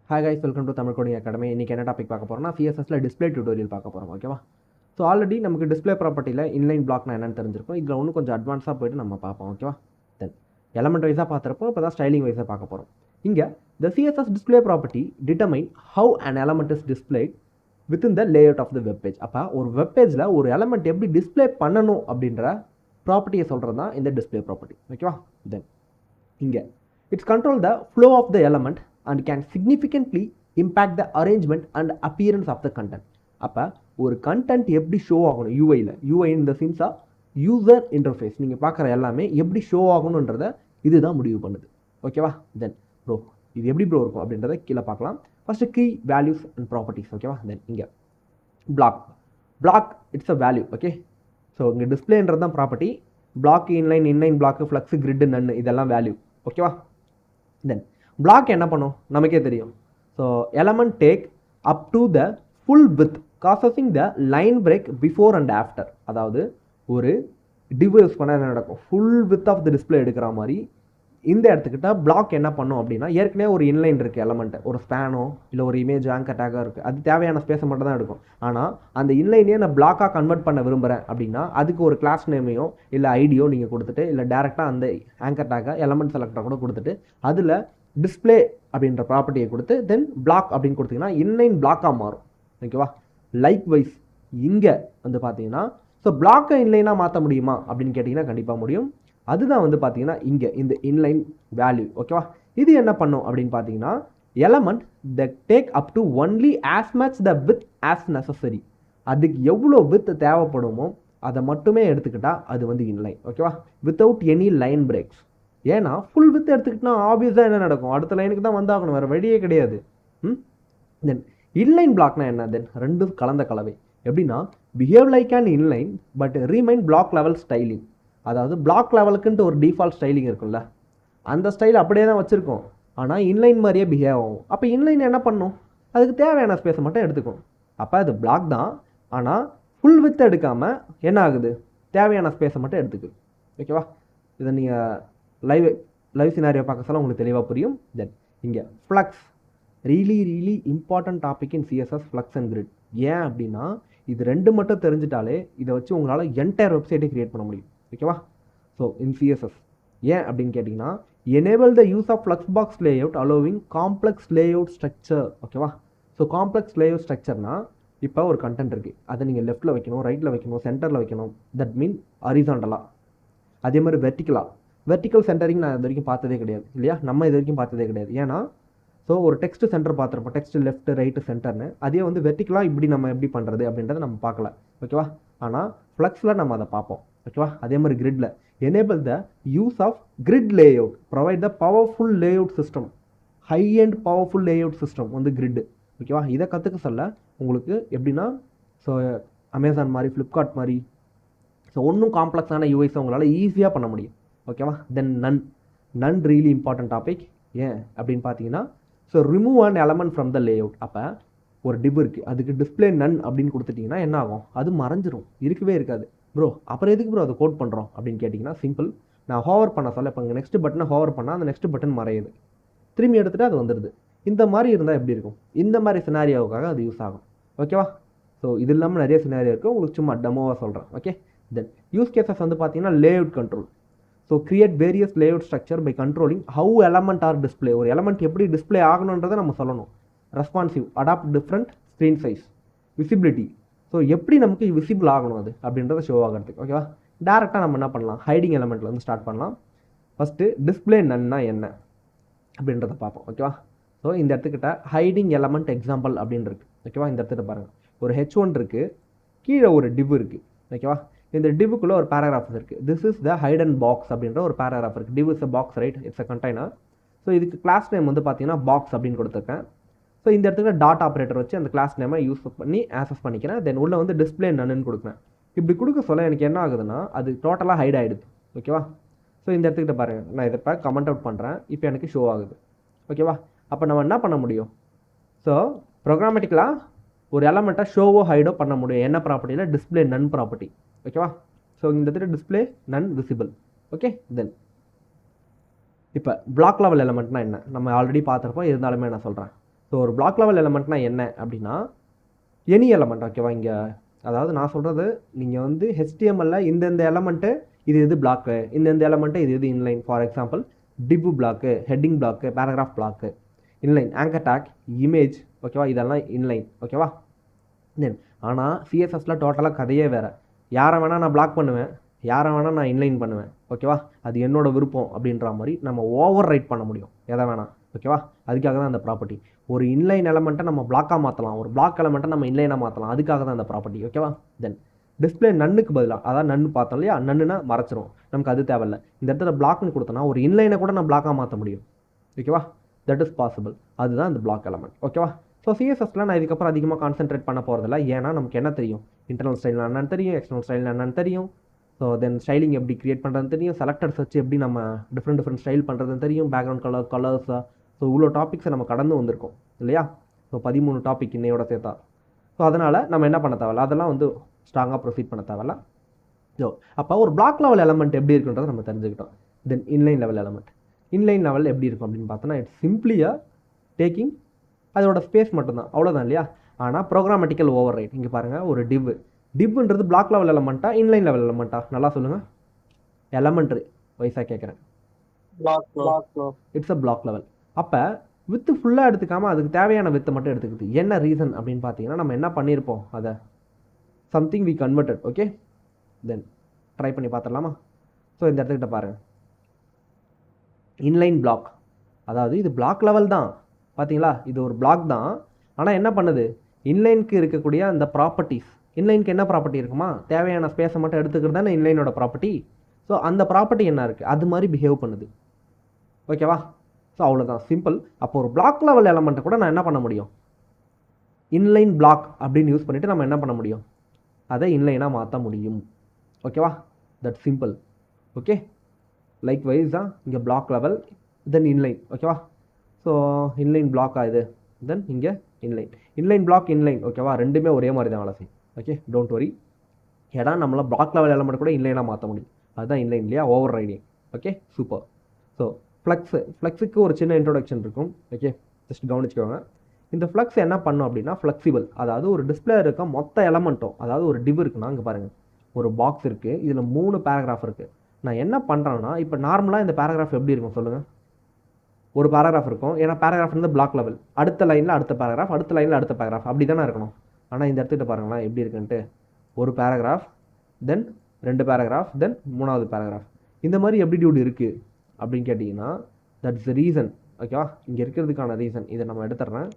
Hi guys, welcome to Tamil coding academy. இன்றைக்கி என்ன topic பார்க்க போகிறோம்னா சிஎஸ்எஸ்ல டிஸ்பிளே டியூட்டோரியல் பார்க்க போகிறோம். ஓகேவா? ஸோ ஆல்ரெடி நமக்கு டிஸ்பிளே ப்ராப்பர்ட்டியில் இன்லைன் பிளாக்னா என்னன்னு தெரிஞ்சிருக்கும். இதில் இன்னும் கொஞ்சம் அட்வான்ஸாக போய்ட்டு நம்ம பார்ப்போம். ஓகேவா? தென் எலமெண்ட் வைஸாக பார்த்துருப்போம். இப்போ தான் ஸ்டைலிங் வைஸாக பார்க்க போகிறோம். இங்கே the CSS display property determine how an element is displayed within the layout of the web page. அப்போ ஒரு வெப் பேஜில் ஒரு எலமெண்ட் எப்படி டிஸ்பிளே பண்ணணும் அப்படின்ற ப்ராப்பர்ட்டியை சொல்கிறது தான் இந்த டிஸ்பிளே ப்ராப்பர்ட்டி. ஓகேவா? தென் இங்கே it's control the flow of the element and can significantly impact the arrangement and appearance of the content. அப்போ ஒரு கண்டென்ட் எப்படி ஷோ ஆகணும் யூஐ இந்த சென்ஸாக யூசர் இன்டர்ஃபேஸ் நீங்கள் பார்க்குற எல்லாமே எப்படி ஷோ ஆகணுன்றதை இதுதான் முடிவு பண்ணுது. ஓகேவா? தென் ப்ரோ இது எப்படி ப்ரோ இருக்கும் அப்படின்றத கீழே பார்க்கலாம். First key values and properties. ஓகேவா? தென் இங்கே block it's a value. Okay, so இங்கே டிஸ்பிளேன்றது தான் property. Block inline block flex grid none இதெல்லாம் வேல்யூ. ஓகேவா? தென் பிளாக் என்ன பண்ணும் நமக்கே தெரியும். So element take up to the full width causing the line break before and after. அதாவது ஒரு டிவ் யூஸ் பண்ண என்ன நடக்கும், full width of the display எடுக்கிற மாதிரி இந்த இடத்துக்கிட்ட பிளாக் என்ன பண்ணும் அப்படின்னா, ஏற்கனவே ஒரு இன்லைன் இருக்குது எலமெண்ட், ஒரு ஸ்பேனோ இல்லை ஒரு இமேஜ் ஆங்கர் டேக்காக இருக்குது, அது தேவையான ஸ்பேஸை மட்டும் தான் எடுக்கும். ஆனால் அந்த இன்லைனே நான் பிளாக்காக கன்வெர்ட் பண்ண விரும்புகிறேன் அப்படின்னா அதுக்கு ஒரு கிளாஸ் நேமையோ இல்லை ஐடியோ நீங்கள் கொடுத்துட்டு இல்லை டேரெக்டாக அந்த ஆங்கர் டேக்கை எலமெண்ட் செலக்டரை கூட கொடுத்துட்டு அதில் டிஸ்பிளே அப்படின்ற ப்ராப்பர்ட்டியை கொடுத்து தென் பிளாக் அப்படின்னு கொடுத்தீங்கன்னா இன்லைன் பிளாக்காக மாறும். ஓகேவா? லைக் வைஸ் இங்கே வந்து பார்த்தீங்கன்னா ஸோ பிளாக்கை இன்லைனாக மாற்ற முடியுமா அப்படின்னு கேட்டிங்கன்னா கண்டிப்பாக முடியும். அதுதான் வந்து பார்த்தீங்கன்னா இங்கே இந்த இன்லைன் வேல்யூ. ஓகேவா? இது என்ன பண்ணும் அப்படின்னு பார்த்தீங்கன்னா element the take up to only as much the with as necessary. அதுக்கு எவ்வளோ வித் தேவைப்படுமோ அதை மட்டுமே எடுத்துக்கிட்டால் அது வந்து இன்லைன். ஓகேவா? Without any line breaks. ஏன்னா ஃபுல் வித் எடுத்துக்கிட்டா ஆப்வியஸாக என்ன நடக்கும், அடுத்த லைனுக்கு தான் வந்தாகணும், வேறு வழியே கிடையாது. தென் இன்லைன் பிளாக்னா என்ன? தென் ரெண்டும் கலந்த கலவை. எப்படின்னா behave like and inline but remain block level styling. அதாவது பிளாக் லெவலுக்குன்ட்டு ஒரு டிஃபால்ட் ஸ்டைலிங் இருக்கும்ல, அந்த ஸ்டைல் அப்படியே தான் வச்சுருக்கோம். ஆனால் இன்லைன் மாதிரியே பிஹேவ் ஆகும். அப்போ இன்லைன் என்ன பண்ணும், அதுக்கு தேவையான ஸ்பேஸை மட்டும் எடுத்துக்கும். அப்போ அது பிளாக் தான், ஆனால் ஃபுல் வித் எடுக்காமல் என்ன ஆகுது, தேவையான ஸ்பேஸை மட்டும் எடுத்துக்குது. ஓகேவா? இதை நீங்கள் லைவ் சினாரியோ பார்க்க சொல்ல உங்களுக்கு தெளிவாக புரியும். தென் இங்கே flux really important topic in CSS, flux and grid. ஏன் அப்படின்னா இது ரெண்டு மட்டும் தெரிஞ்சிட்டாலே இதை வச்சு உங்களால் என்டையர் வெப்சைட்டை கிரியேட் பண்ண முடியும். ஓகேவா? ஸோ இன் சிஎஸ்எஸ் ஏன் அப்படின்னு கேட்டிங்கன்னா enable the use of flex box layout allowing complex layout structure. ஓகேவா? ஸோ காம்ப்ளெக்ஸ் லேஅவுட் ஸ்ட்ரக்சர்னா இப்போ ஒரு கண்டென்ட் இருக்குது, அதை நீங்கள் லெஃப்ட்டில் வைக்கணும், ரைட்டில் வைக்கணும், சென்டரில் வைக்கணும். தட் மீன் ஹரிசாண்டலாக. அதே மாதிரி வெர்டிக்கல் சென்டரிங் நான் இது வரைக்கும் பார்த்ததே கிடையாது இல்லையா, நம்ம இது வரைக்கும் பார்த்ததே கிடையாது. ஏன்னா ஸோ ஒரு டெக்ஸ்ட் சென்டர் பார்த்துருப்போம், டெக்ஸ்ட் லெஃப்ட் ரைட்டு சென்டர்னு. அதே வந்து வெர்டிக்கலாக இப்படி நம்ம எப்படி பண்ணுறது அப்படின்றத நம்ம பார்க்கல. ஓகேவா? ஆனால் ஃப்ளக்ஸில் நம்ம அதை பார்ப்போம். ஓகேவா? அதே மாதிரி கிரிட்டில் enable the use of grid layout provide the powerful layout system, high and powerful layout system வந்து கிரிட்டு. ஓகேவா? இதை கற்றுக்க சொல்ல உங்களுக்கு எப்படின்னா ஸோ அமேசான் மாதிரி, ஃப்ளிப்கார்ட் மாதிரி ஸோ ஒன்றும் காம்ப்ளெக்ஸான யூஐஸை உங்களால் ஈஸியாக பண்ண முடியும். ஓகேவா? Then none really important topic. ஏன் அப்படின்னு பார்த்தீங்கன்னா so remove and element from the layout. அப்போ ஒரு டிவ் இருக்குது, அதுக்கு டிஸ்பிளே நன் அப்படின்னு கொடுத்துட்டிங்கன்னா என்ன ஆகும், அது மறைஞ்சிரும், இருக்கவே இருக்காது. ப்ரோ அப்புறம் எதுக்கு ப்ரோ அதை கோட் பண்ணுறோம் அப்படின்னு கேட்டிங்கன்னா சிம்பிள். நான் ஹோவர் பண்ண சொல்ல இப்போ இங்கே நெக்ஸ்ட் பட்டனை ஹோவர் பண்ணால் அந்த நெக்ஸ்ட் பட்டன் மறையுது, திரும்பி எடுத்துகிட்டு அது வந்துடுது. இந்த மாதிரி இருந்தால் எப்படி இருக்கும், இந்த மாதிரி சினாரியோவுக்காக அது யூஸ் ஆகும். ஓகேவா? ஸோ இது இல்லாமல் நிறைய சினாரியோ இருக்குது, உங்களுக்கு சும்மா டெமோவாக சொல்கிறேன். ஓகே? தென் யூஸ் கேசஸ் வந்து பார்த்தீங்கன்னா layout control. So create various layout structure by controlling how element are display. ஒரு எலமெண்ட் எப்படி டிஸ்பிளே ஆகணுன்றதை நம்ம சொல்லணும். Responsive, adapt different screen size, visibility. So எப்படி நமக்கு விசிபிள் ஆகணும் அது அப்படின்றத ஷோ ஆகிறதுக்கு. ஓகேவா? டேரெக்டாக நம்ம என்ன பண்ணலாம், ஹைடிங் எலமெண்ட்டில் வந்து ஸ்டார்ட் பண்ணலாம். ஃபஸ்ட்டு டிஸ்பிளே நன்னா என்ன அப்படின்றத பார்ப்போம். ஓகேவா? ஸோ இந்த இடத்துக்கிட்ட ஹைடிங் எலமெண்ட் எக்ஸாம்பிள் அப்படின்னு இருக்குது. ஓகேவா? இந்த இடத்துக்கிட்ட பாருங்கள், ஒரு H1 இருக்குது, கீழே ஒரு டிவ் இருக்குது. ஓகேவா? இந்த டிவுக்குள்ளே ஒரு பேராகிராஃப் இருக்குது. This is the Hayden box அப்படின்ற ஒரு பேராகிராஃப் இருக்குது. Div is a box, right? It's a container. So இதுக்கு கிளாஸ் நேம் வந்து பார்த்தீங்கன்னா பாக்ஸ் அப்படின்னு கொடுத்துருக்கேன். ஸோ இந்த இடத்துல டாட் ஆப்ரேட்டர் வச்சு அந்த கிளாஸ் நேமை யூஸ் பண்ணி ஆக்சஸ் பண்ணிக்கிறேன். தென் உள்ள வந்து டிஸ்பிளே நன்னு கொடுக்குறேன். இப்படி கொடுக்க சொல்ல எனக்கு என்ன ஆகுதுன்னா அது டோட்டலாக ஹைட் ஆகிடுது. ஓகேவா? ஸோ இந்த இடத்துக்கிட்ட பாருங்கள், நான் இதை இப்போ கமெண்ட் அவுட் பண்ணுறேன், இப்போ எனக்கு ஷோ ஆகுது. ஓகேவா? அப்போ நம்ம என்ன பண்ண முடியும், ஸோ ப்ரோக்ராமேட்டிக்கலாக ஒரு எலமெண்ட்டை ஷோவோ ஹைடோ பண்ண முடியும். என்ன ப்ராப்பர்ட்டியில், டிஸ்பிளே நன் ப்ராப்பர்ட்டி. ஓகேவா? ஸோ இந்த இடத்துல டிஸ்பிளே நன் விசிபிள். ஓகே? தென் இப்போ பிளாக் லெவல் எலமெண்ட்னா என்ன நம்ம ஆல்ரெடி பார்த்துருப்போம், இருந்தாலுமே நான் சொல்கிறேன். ஸோ ஒரு பிளாக் லெவல் எலமெண்ட்னா என்ன அப்படின்னா எனி எலமெண்ட் ஓகேவா. இங்கே அதாவது நான் சொல்கிறது நீங்கள் வந்து ஹெச்டிஎம்எல்ல இந்தந்த எலமெண்ட்டு இது பிளாக்கு, இந்தந்த எலமெண்ட்டு இது inline. For example div block, heading block, paragraph block inline, anchor tag, image ஓகேவா, இதெல்லாம் இன்லைன் ஓகேவா. தென் ஆனால் சிஎஸ்எஸில் டோட்டலாக கதையே வேறு. யாரை வேணால் நான் பிளாக் பண்ணுவேன், யாரை வேணால் நான் இன்லைன் பண்ணுவேன் ஓகேவா. அது என்னோட விருப்பம் அப்படின்ற மாதிரி நம்ம ஓவர் ரைட் பண்ண முடியும் எதை வேணாம் ஓகேவா. அதுக்காக தான் அந்த ப்ராப்பர்ட்டி. ஒரு இன்லைன் எலமெண்ட்டை நம்ம பிளாக்காக மாற்றலாம், ஒரு பிளாக் எலமெண்ட்டை நம்ம இன்லைனாக மாற்றலாம், அதுக்காக தான் அந்த ப்ராப்பர்ட்டி ஓகேவா. தென் டிஸ்பிளே நன்னுக்கு பதிலாக, அதாவது நன்னு பார்த்தோம் இல்லையா, நன்னுனா மறைச்சிரும், நமக்கு அது தேவையில்லை. இந்த இடத்துல பிளாக்னு கொடுத்தோன்னா ஒரு இன்லைனை கூட நான் பிளாக்காக மாற்ற முடியும் ஓகேவா. That is possible. அதுதான் இந்த பிளாக் எலமெண்ட் ஓகேவா. ஸோ சிஎஸ்எஸ்ல நான் இதுக்கப்புறம் அதிகமாக கான்சென்ட்ரேட் பண்ண போகிறதில்ல. ஏன்னா நமக்கு என்ன தெரியும், இன்டர்னல் ஸ்டைல் என்னன்னு தெரியும், எக்ஸ்டர்னல் ஸ்டைல் என்னன்னு தெரியும். ஸோ தென் ஸ்டைலிங் எப்படி கிரியேட் பண்ணுறதுன்னு தெரியும், செலக்டர்ஸ் வச்சு எப்படி நம்ம டிஃப்ரெண்ட் ஸ்டைல் பண்ணுறதுன்னு தெரியும், பேக்ரவுண்ட் கலர்ஸாக. ஸோ இவ்வளோ டாபிக்ஸை நம்ம கடந்து வந்திருக்கோம் இல்லையா. ஸோ 13 டாபிக் இன்னையோட சேர்த்தா. ஸோ அதனால் நம்ம என்ன பண்ண தேவையில்ல, அதெல்லாம் வந்து ஸ்ட்ராங்காக ப்ரொசீட் பண்ண தேவையில்ல. ஸோ அப்போ ஒரு பிளாக் லெவல் எலமெண்ட் எப்படி இருக்குன்றதை நம்ம தெரிஞ்சுக்கிட்டோம். Then inline level element, inline level எப்படி இருக்கும் அப்படின்னு பார்த்தோன்னா இட்ஸ் சிம்பிளியாக டேக்கிங் அதோட ஸ்பேஸ் மட்டும்தான், அவ்வளோதான் இல்லையா. ஆனால் ப்ரோக்ராமேட்டிக்கல் ஓவர் ரைட். இங்கே பாருங்கள், ஒரு டிவ்ன்றது பிளாக் லெவல் எலமெண்ட்டா இன்லைன் லெவல் எலமெண்ட்டா, நல்லா சொல்லுங்கள். எலமெண்ட்ரி வைஸாக கேட்குறேன். It's a block level. அப்போ வித்து ஃபுல்லாக எடுத்துக்காமல் அதுக்கு தேவையான வித்தை மட்டும் எடுத்துக்குது. என்ன ரீசன் அப்படின்னு பார்த்தீங்கன்னா நம்ம என்ன பண்ணியிருப்போம், அதை something we converted okay. Then try பண்ணி பார்த்துடலாமா. ஸோ இந்த இடத்துக்கிட்ட பாருங்கள், இன்லைன் பிளாக், அதாவது இது பிளாக் லெவல் தான் பார்த்தீங்களா, இது ஒரு பிளாக் தான். ஆனால் என்ன பண்ணுது, இன்லைனுக்கு இருக்கக்கூடிய அந்த ப்ராப்பர்ட்டிஸ், இன்லைனுக்கு என்ன ப்ராப்பர்ட்டி இருக்குமா, தேவையான ஸ்பேஸை மட்டும் எடுத்துக்கிறது தானே இன்லைனோட ப்ராப்பர்ட்டி. ஸோ அந்த ப்ராப்பர்ட்டி என்ன இருக்குது, அது மாதிரி பிஹேவ் பண்ணுது ஓகேவா. ஸோ அவ்வளோதான், சிம்பிள். அப்போ ஒரு பிளாக் லெவல் எலமெண்ட்டை கூட நான் என்ன பண்ண முடியும், இன்லைன் பிளாக் அப்படின்னு யூஸ் பண்ணிவிட்டு நம்ம என்ன பண்ண முடியும், அதை இன்லைனாக மாற்ற முடியும் ஓகேவா. That simple okay. Likewise தான் இங்கே பிளாக் லெவல், தென் இன்லைன் ஓகேவா. ஸோ இன்லைன் பிளாக் ஆகுது, தென் இங்கே இன்லைன் பிளாக் இன்லைன் ஓகேவா. ரெண்டுமே ஒரே மாதிரி தான் வேலை செய்யும் ஓகே, டோன்ட் வரி. ஏன்னா நம்மளால் பிளாக் லெவல் எலமெண்ட் கூட இன்லைனாக மாற்ற முடியும், அதுதான் இன்லைன் இல்லையா, overriding okay, super. So ஃப்ளக்ஸுக்கு ஒரு சின்ன இன்ட்ரோடக்ஷன் இருக்கும் ஓகே, ஜஸ்ட் கவனிச்சுக்கோங்க. இந்த ஃப்ளக்ஸ் என்ன பண்ணும் அப்படின்னா ஃப்ளெக்சிபிள், அதாவது ஒரு டிஸ்பிளே இருக்க மொத்த எலமெண்ட்டும், அதாவது ஒரு டிவ் இருக்குன்னா இங்கே பாருங்கள், ஒரு பாக்ஸ் இருக்குது, இதில் 3 பேராகிராஃப் இருக்குது. நான் என்ன பண்ணுறேன்னா இப்போ நார்மலாக இந்த பேராகிராஃப் எப்படி இருக்கும் சொல்லுங்கள், ஒரு பேராகிராஃப் இருக்கும். ஏன்னா பேராகிராஃப் வந்து பிளாக் லெவல், அடுத்த லைனில் அடுத்த பேராகிராஃப், அடுத்த லைனில் அடுத்த பேராகிராஃப், அப்படி தானே இருக்கணும். ஆனால் இந்த இடத்துக்கிட்ட பாருங்களேன் எப்படி இருக்குன்ட்டு, ஒரு பேராகிராஃப், தென் 2 பேராகிராஃப், தென் 3வது பேராகிராஃப். இந்த மாதிரி எப்படி டியூட் இருக்குது அப்படின்னு கேட்டிங்கன்னா தட்ஸ் த ரீசன் ஓகேவா. இங்கே இருக்கிறதுக்கான ரீசன் இதை நம்ம எடுத்துடுறேன்.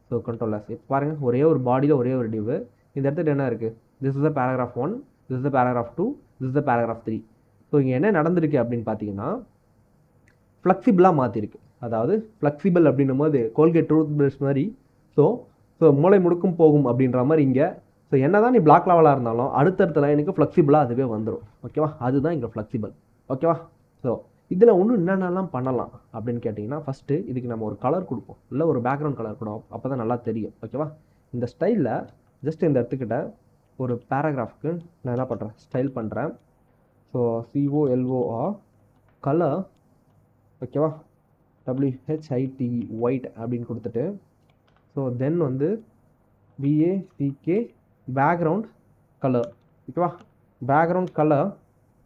ஸோ கண்ட்ரோலர்ஸ் இப்போ பாருங்கள், ஒரே ஒரு பாடியில் ஒரே ஒரு டிவ். இந்த இடத்துல என்ன இருக்குது, this is the paragraph 1, this is the paragraph 2, this is the paragraph 3. So இங்கே என்ன நடந்திருக்கு அப்படின்னு பார்த்தீங்கன்னா ஃப்ளெக்சிபிளாக மாற்றிருக்கு. அதாவது ஃப்ளெக்சிபிள் அப்படின்னும் போது கோல்கேட் டூத் ப்ரஷ் மாதிரி. ஸோ மூளை முடுக்கும் போகும் அப்படின்ற மாதிரி இங்கே. ஸோ என்ன தான் நீ பிளாக் லெவலாக இருந்தாலும் அடுத்தடுத்த லைனுக்கு ஃப்ளெக்சிபிளாக அதுவே வந்துடும் ஓகேவா. அதுதான் இங்கே ஃப்ளெக்சிபிள் ஓகேவா. ஸோ இதில் ஒன்றும் என்னென்னலாம் பண்ணலாம் அப்படின்னு கேட்டிங்கன்னா ஃபஸ்ட்டு இதுக்கு நம்ம ஒரு கலர் கொடுப்போம், இல்லை ஒரு பேக்ரவுண்ட் கலர் கொடுப்போம், அப்போ தான் நல்லா தெரியும் ஓகேவா. இந்த ஸ்டைலில் ஜஸ்ட் இந்த இடத்துக்கிட்ட ஒரு பேராகிராஃப்க்கு நான் என்ன பண்ணுறேன், ஸ்டைல் பண்ணுறேன். ஸோ COLOR கலர் ஓகேவா, WHIT ஒயிட் அப்படின்னு கொடுத்துட்டு, ஸோ தென் வந்து BACK பேக்ரவுண்ட் கலர் ஓகேவா. பேக்ரவுண்ட் கலர்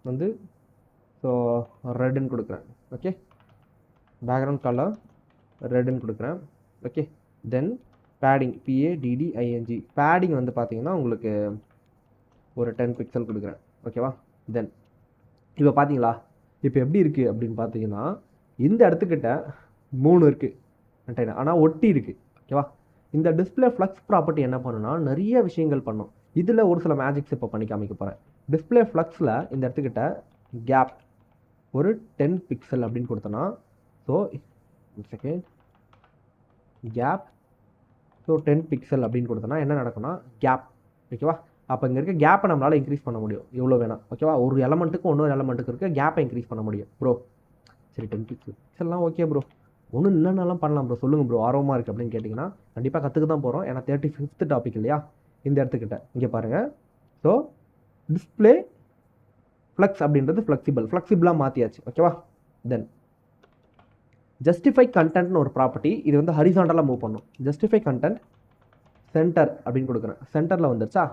வந்து ஸோ ரெட்டுன்னு கொடுக்குறேன் ஓகே, பேக்ரவுண்ட் கலர் ரெட்டுன்னு கொடுக்குறேன் ஓகே. தென் பேடிங் PADDING, பேடிங் வந்து பார்த்தீங்கன்னா உங்களுக்கு ஒரு 10 பிக்சல் கொடுக்குறேன் ஓகேவா. தென் இப்போ பார்த்தீங்களா இப்போ எப்படி இருக்குது அப்படின்னு பார்த்தீங்கன்னா இந்த இடத்துக்கிட்ட 3 இருக்குது, ஆனால் ஒட்டி இருக்குது ஓகேவா. இந்த டிஸ்பிளே ஃப்ளக்ஸ் ப்ராப்பர்ட்டி என்ன பண்ணுன்னா நிறைய விஷயங்கள் பண்ணும். இதில் ஒரு சில மேஜிக்ஸ் இப்போ பண்ணி காமிக்க போகிறேன். டிஸ்பிளே ஃப்ளக்ஸில் இந்த இடத்துக்கிட்ட கேப் ஒரு 10 பிக்சல் அப்படின்னு கொடுத்தோன்னா, so second gap, so 10 pixel அப்படின்னு கொடுத்தோன்னா என்ன நடக்கும்னா கேப் ஓகேவா. அப்போ இங்கே இருக்க கேப்பை நம்மளால் இன்க்ரீஸ் பண்ண முடியும் எவ்வளோ வேணாம் ஓகேவா. ஒரு எலமெண்ட்டுக்கு இன்னொரு எலமெண்ட்டுக்கு இருக்க கேப்பை இன்க்ரீஸ் பண்ண முடியும் ப்ரோ. சரி 10 பிக்சல்லாம் ஓகே ப்ரோ, ஒன்றும் என்னென்னலாம் பண்ணலாம் ப்ரோ சொல்லுங்கள் ப்ரோ, ஆர்வமாக இருக்குது அப்படின்னு கேட்டிங்கன்னா கண்டிப்பாக கற்றுக்க தான் போகிறோம். ஏன்னா 35th டாபிக் இல்லையா. இந்த இடத்துக்கிட்ட இங்கே பாருங்கள், ஸோ டிஸ்பிளே ஃப்ளக்ஸ் அப்படின்றது ஃப்ளெக்சிபிளாக மாற்றியாச்சு ஓகேவா. தென் ஜஸ்டிஃபை கண்டென்ட்னு ஒரு ப்ராப்பர்ட்டி, இது வந்து ஹரிசாண்டலாக மூவ் பண்ணும். ஜஸ்டிஃபை கண்டென்ட் சென்டர் அப்படின்னு கொடுக்குறேன். சென்டரில் வந்துருச்சா?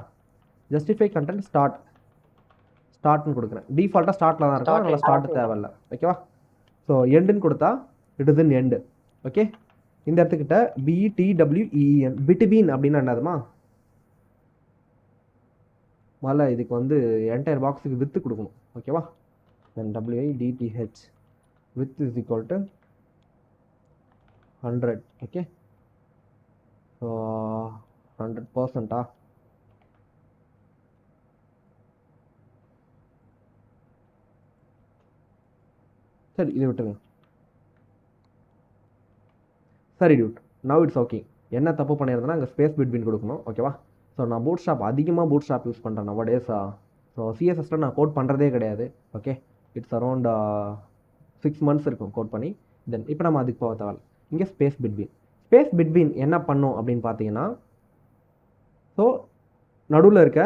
ஜஸ்டிஃபை கண்டென்ட் ஸ்டார்ட்னு கொடுக்குறேன். டிஃபால்ட்டாக ஸ்டார்ட்டில் தான் இருக்கும், அதனால் ஸ்டார்ட் தேவையில்லை. ஓகேவா? ஸோ எண்டுன்னு கொடுத்தா it is in end. Okay, இந்த இடத்துக்கிட்ட BTWEEN பிட்வீன் அப்படின்னா என்னதுமா? முதல்ல இதுக்கு வந்து என்டையர் பாக்ஸுக்கு வித்து கொடுக்கணும். ஓகேவா? தென் WIDTH with is equal to 100. Okay, so 100%. சரி, இது விட்டுருங்க. சரி டியூட், நவ் இட்ஸ் ஓகே. என்ன தப்பு பண்ணியிருந்தேன்னா அங்கே ஸ்பேஸ் பிட்வீன் கொடுக்கணும். ஓகேவா? ஸோ நான் அதிகமாக பூட் ஸ்டாப் யூஸ் பண்ணுறேன் நவடேஸா. ஸோ சிஎஸ்எஸில் நான் கோட் பண்ணுறதே கிடையாது. ஓகே, இட்ஸ் அரௌண்ட் 6 months இருக்கும் கோட் பண்ணி. தென் இப்போ நம்ம அதுக்கு போக தேவை. இங்கே ஸ்பேஸ் பிட்வீன் என்ன பண்ணும் அப்படின்னு பார்த்தீங்கன்னா, ஸோ நடுவில் இருக்க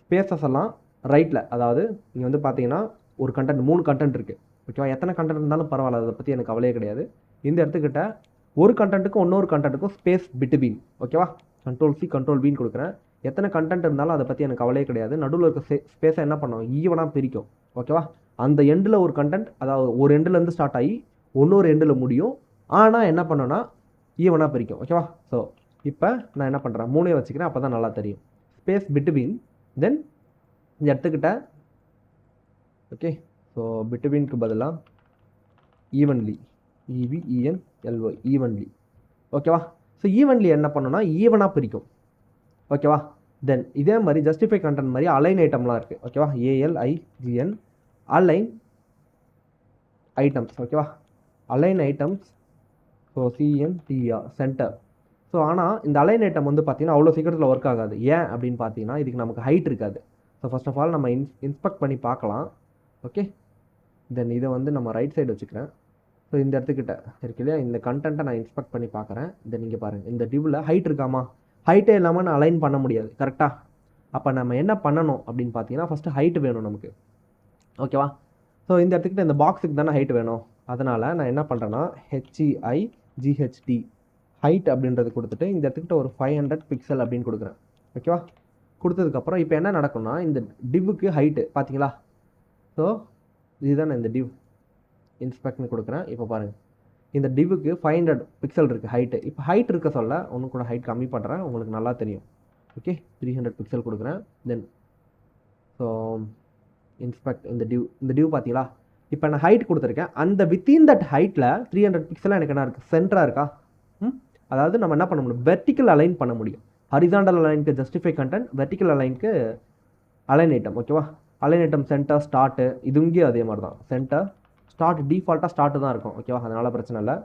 ஸ்பேசஸ் எல்லாம் ரைட்டில், அதாவது இங்கே வந்து பார்த்தீங்கன்னா ஒரு கண்டென்ட் 3 கண்டென்ட் இருக்குது. ஓகேவா? எத்தனை கண்டென்ட் இருந்தாலும் பரவாயில்ல, அதை பற்றி எனக்கு கவலையே கிடையாது. இந்த இடத்துக்கிட்ட ஒரு கண்டென்ட்டுக்கும் இன்னொரு கண்டென்ட்டுக்கும் ஸ்பேஸ் பிட்வீன். ஓகேவா? Ctrl+C Ctrl+V கொடுக்குறேன். எத்தனை கண்டென்ட் இருந்தாலும் அதை பற்றி எனக்கு கவலையே கிடையாது. நடுவில் இருக்க ஸ்பேஸை என்ன பண்ணும்? ஈவனாக பிரிக்கும். ஓகேவா? அந்த எண்டில் ஒரு கண்டென்ட், அதாவது ஒரு எண்டுலேருந்து ஸ்டார்ட் ஆகி இன்னொரு எண்டில் முடியும். ஆனால் என்ன பண்ணோன்னா ஈவனாக பிரிக்கும். ஓகேவா? ஸோ இப்போ நான் என்ன பண்ணுறேன், 3 வச்சுக்கிறேன், அப்போ தான் நல்லா தெரியும். ஸ்பேஸ் பிட்வீன், தென் இந்த இடத்துக்கிட்ட ஓகே, ஸோ பிட்வீனுக்கு பதிலாக ஈவன்லி, EVENLY ஈவன்லி. ஓகேவா? ஸோ ஈவன்லி என்ன பண்ணணும்னா ஈவனாக பிரிக்கும். ஓகேவா? தென் இதே மாதிரி ஜஸ்டிஃபை கண்டென்ட் மாதிரி அலைன் ஐட்டம்லாம் இருக்குது. ஓகேவா? ALIGN align items. ஓகேவா? Align items, so CNTR center. So ஆனால் இந்த அலைன் ஐட்டம் வந்து பார்த்தீங்கன்னா அவ்வளோ சீக்கிரத்தில் ஒர்க் ஆகாது. ஏன் அப்படின்னு பார்த்தீங்கன்னா இதுக்கு நமக்கு ஹைட் இருக்காது. ஸோ ஃபர்ஸ்ட் ஆஃப் ஆல் நம்ம இன்ஸ்பெக்ட் பண்ணி பார்க்கலாம். ஓகே, தென் இதை வந்து நம்ம ரைட் சைடு வச்சுக்கிறேன். ஸோ இந்த இடத்துக்கிட்ட இருக்கு இல்லையா, இந்த கண்டென்ட்டை நான் இன்ஸ்பெக்ட் பண்ணி பார்க்குறேன். தென் நீங்கள் பாருங்கள், இந்த டிவ்வில் ஹைட் இருக்காமா? ஹைட்டே இல்லாமல் நான் அலைன் பண்ண முடியாது. கரெக்டாக? அப்போ நம்ம என்ன பண்ணணும் அப்படின்னு பார்த்தீங்கன்னா ஃபஸ்ட்டு ஹைட் வேணும் நமக்கு. ஓகேவா? ஸோ இந்த இடத்துக்கிட்ட இந்த பாக்ஸுக்கு தானே ஹைட் வேணும். அதனால் நான் என்ன பண்ணுறேன்னா HEIGHT ஹைட் அப்படின்றது கொடுத்துட்டு இந்த இடத்துக்கிட்ட ஒரு 500 பிக்சல் அப்படின்னு கொடுக்குறேன். ஓகேவா? கொடுத்ததுக்கப்புறம் இப்போ என்ன நடக்கும்னா இந்த டிவ்வுக்கு ஹைட்டு பார்த்தீங்களா? ஸோ இதுதான் இந்த டிவ் இன்ஸ்பெக்ட்னு கொடுக்குறேன். இப்போ பாருங்கள், இந்த டிவ்வுக்கு 500 பிக்சல் இருக்குது ஹைட்டு. இப்போ ஹைட் இருக்க சொல்ல ஒன்று கூட ஹைட் கம்மி பண்ணுறேன், உங்களுக்கு நல்லா தெரியும். ஓகே, 300 பிக்சல் கொடுக்குறேன். தென் ஸோ இன்ஸ்பெக்ட் இந்த டிவ் பார்த்தீங்களா? இப்போ நான் ஹைட் கொடுத்துருக்கேன். அந்த வித்தின் தட் ஹைட்டில் 300 பிக்சலாக எனக்கு என்ன இருக்குது? சென்டராக இருக்கா? அதாவது நம்ம என்ன பண்ண முடியும்? வெர்டிக்கல் அலைன் பண்ண முடியும். ஹரிசாண்டல் அலைனுக்கு ஜஸ்டிஃபை கண்டென்ட், வெர்டிக்கல் அலைனுக்கு அலைன் ஐட்டம். ஓகேவா? அலைன் ஐட்டம் சென்டர், ஸ்டார்ட்டு, இது இங்கேயும் அதே மாதிரி தான். சென்டர், ஸ்டார்ட், டிஃபால்ட்டாக ஸ்டார்ட்டு தான் இருக்கும். ஓகேவா? அதனால் பிரச்சனை இல்லை.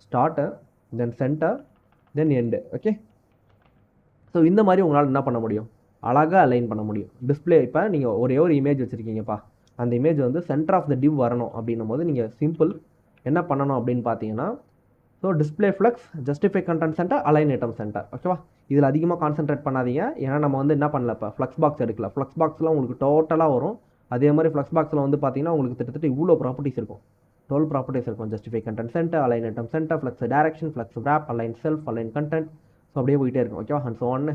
ஸ்டார்ட்டு, தென் சென்டர், தென் எண்டு. ஓகே, ஸோ இந்த மாதிரி உங்களால் என்ன பண்ண முடியும்? அழகாக அலைன் பண்ண முடியும். டிஸ்பிளே இப்போ நீங்கள் ஒரே ஒரு இமேஜ் வச்சுருக்கீங்கப்பா, அந்த இமேஜ் வந்து சென்டர் ஆஃப் த டிவ் வரணும் அப்படின்னும் போது நீங்கள் சிம்பிள் என்ன பண்ணணும் அப்படின்னு பார்த்தீங்கன்னா, so display flex, justify content center, align item center. ஓகேவா? இதில் அதிகமாக கான்சென்ட்ரேட் பண்ணாதீங்க. ஏன்னா நம்ம வந்து என்ன பண்ணல, இப்போ ஃப்ளக்ஸ் பாக்ஸ் எடுக்கல. ஃப்ளக்ஸ் பாக்ஸில் உங்களுக்கு டோட்டலாக வரும். அதே மாதிரி ஃப்ளக்ஸ் பாக்ஸில் வந்து பார்த்தீங்கன்னா உங்களுக்கு கிட்டத்தட்ட இவ்வளோ ப்ராப்பர்ட்டிஸ் இருக்கும். 12 ப்ராப்பர்ட்டிஸ் இருக்கும். Justify content center, align item center, flex direction, flex wrap, align self, align content. So அப்படியே போயிட்டே இருக்கும். ஓகேவா? அண்ட் ஸோ ஒன்று.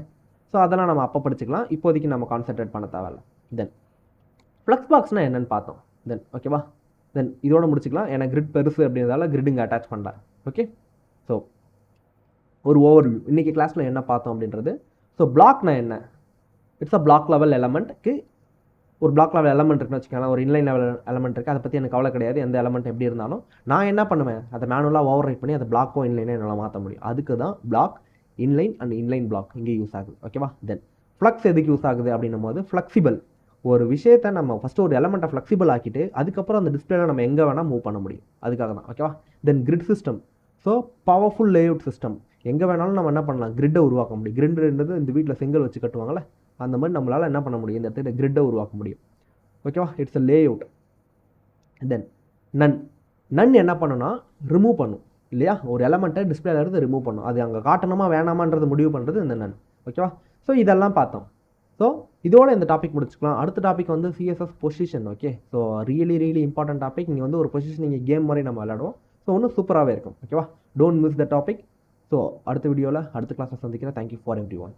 ஸோ அதெல்லாம் நம்ம அப்போ படிச்சுக்கலாம். இப்போதைக்கு நம்ம கான்சென்ட்ரேட் பண்ண தேவையில்ல. தென் ஃப்ளக்ஸ் பாக்ஸ்னால் என்னென்னு பார்த்தோம். தென் ஓகேவா? தென் இதோட முடிச்சுக்கலாம். ஏன்னா கிரிட் பெருசு அப்படின்றதால கிரிட்டுங்க அட்டாச் பண்ணல. ஓகே, ஸோ ஒரு ஓவர்வியூ இன்றைக்கி கிளாஸில் என்ன பார்த்தோம் அப்படின்றது. ஸோ பிளாக்னா என்ன? இட்ஸ் அ பிளாக் லெவல் எலமெண்ட்டுக்கு ஒரு பிளாக் லெவல் எலமெண்ட் இருக்குன்னு வச்சுக்கலாம். ஒரு இன்லைன் லெவல் எலமெண்ட் இருக்குது. அதை பற்றி எனக்கு கவலை கிடையாது. எந்த எலமெண்ட் எப்படி இருந்தாலும் நான் என்ன பண்ணுவேன், அதை மேனுவலாக ஓவர் ரைட் பண்ணி அதை பிளாக்கோ இன்லைனோ என்னால் மாற்ற முடியும். அதுக்கு தான் block, inline and inline block இங்கே யூஸ் ஆகுது. ஓகேவா? தென் ஃப்ளக்ஸ் எதுக்கு யூஸ் ஆகுது அப்படின்னும் போது ஃப்ளெக்சிபிள். ஒரு விஷயத்தை நம்ம ஃபஸ்ட்டு ஒரு எலமெண்ட்டை ஃப்ளெக்சிபிள் ஆக்கிட்டு அதுக்கப்புறம் அந்த டிஸ்பிளேல நம்ம எங்கே வேணால் மூவ் பண்ண முடியும். அதுக்காக தான். ஓகேவா? Then grid system. So powerful layout system. எங்கே வேணாலும் நம்ம என்ன பண்ணலாம், கிரிட்டை உருவாக்க முடியும். கிரிட்ன்றது இந்த வீட்டில் செங்கல் வச்சு கட்டுவாங்கள்ல, அந்த மாதிரி நம்மளால் என்ன பண்ண முடியும், இந்த இடத்துல கிரிட்டை உருவாக்க முடியும். ஓகேவா? It's a layout. தென் நன் என்ன பண்ணுன்னா ரிமூவ் பண்ணும் இல்லையா? ஒரு எலமெண்ட்டை டிஸ்பிளேல இருந்து ரிமூவ் பண்ணும். அது அங்கே காட்டணுமா வேணாமான்றது முடிவு பண்ணுறது இந்த நன். ஓகேவா? ஸோ இதெல்லாம் பார்த்தோம். ஸோ இதோட இந்த டாபிக் முடிச்சுக்கலாம். அடுத்த டாபிக் வந்து CSS position. Okay, so really important topic. நீங்கள் வந்து ஒரு பொசிஷன் நீங்கள் கேம் மாதிரி நம்ம விளையாடுவோம். ஸோ ஸோ இன்னும் சூப்பராகவே இருக்கும். ஓகேவா? Don't miss the topic. So அடுத்த வீடியோவில் அடுத்த கிளாஸை சந்திக்கிறேன். Thank you for every one.